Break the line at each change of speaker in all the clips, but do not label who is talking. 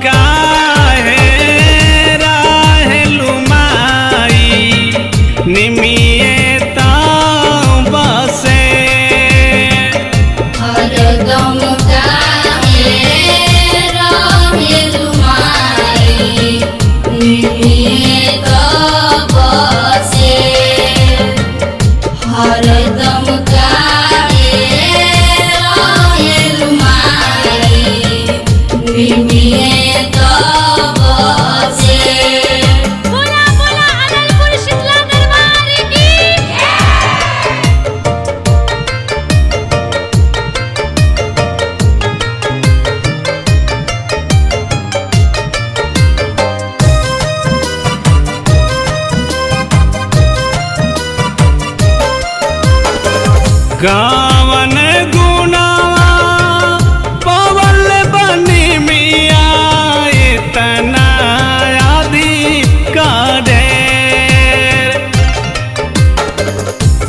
काहे राहेलु माई निमिये ताऊ बसे
हरदम काहे राहेलु माई निमिये ताऊ बसे हरदम काहे राहेलु माई निमिये ताऊ बसे। बोला बोला अदलपुर शीतला दरबार की
गावन गुनावा पवल बनी मिया इतना अधिका ढेर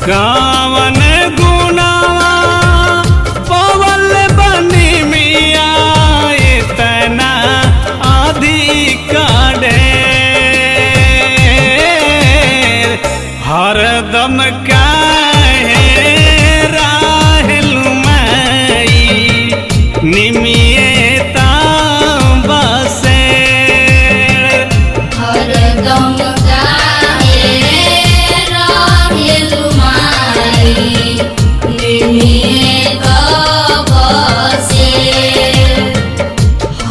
गावन गुनावा पवल बनी मिया इतना अधिका ढेर हरदम काहे राहेलु माई निमिये ताऊ बसे
हरदम काहे राहेलु माई निमिये ताऊ बसे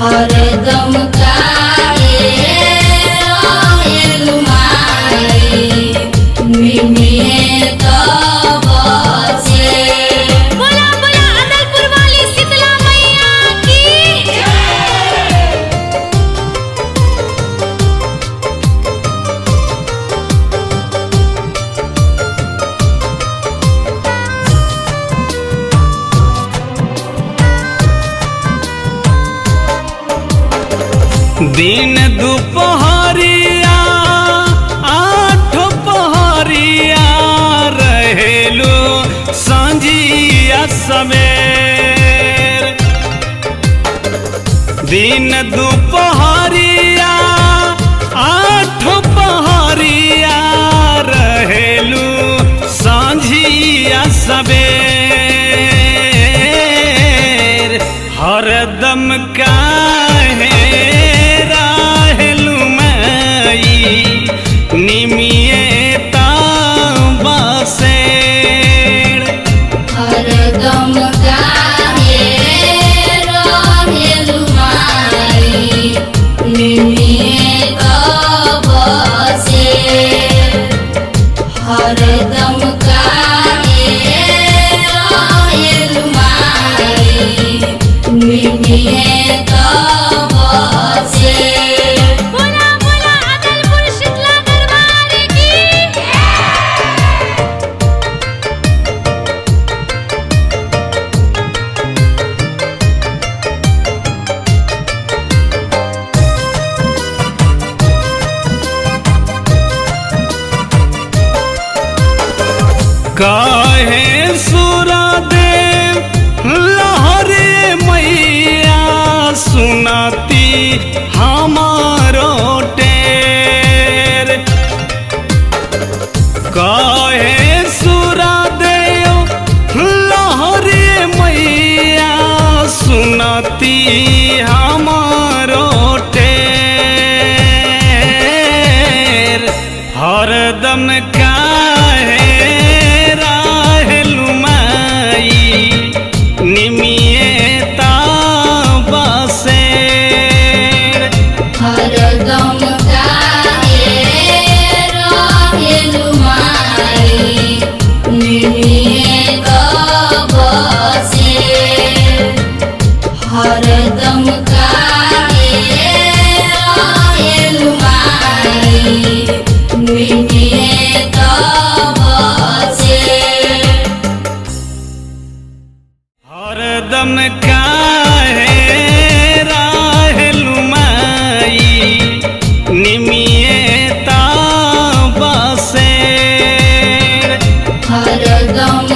हरदम काहे राहेलु माई निमिये ताऊ बसे। बोला बोला अदलपुर वाली शीतला मैया की
दिन दुपहरिया आठ पहरिया रहेलु संझिया सवेर दिन दुपहरिया आठ पहरिया रहेलु संझिया सवेर हरदम काहे राहेलु माई निमिये ताऊ बसे
हरदम काहे राहेलु माई निमिये ताऊ बसे हरदम काहे राहेलु माई निमिये ताऊ बसे। बोला बोला अदलपुर शीतला दरबार की
काहे सुरादेव लहरे मैया सुनाती हमारो टेर काहे सुरादेव लहरे मैया सुनाती हमारो टेर हरदम काहे राहेलु माई निमिये ताऊ बसे
हरदम काहे राहेलु माई निमिये ताऊ बसे हरदम काहे राहेलु माई निमिये ताऊ बसे।
हरदम काहे राहेलु माई निमिये ताऊ बसे
हरदम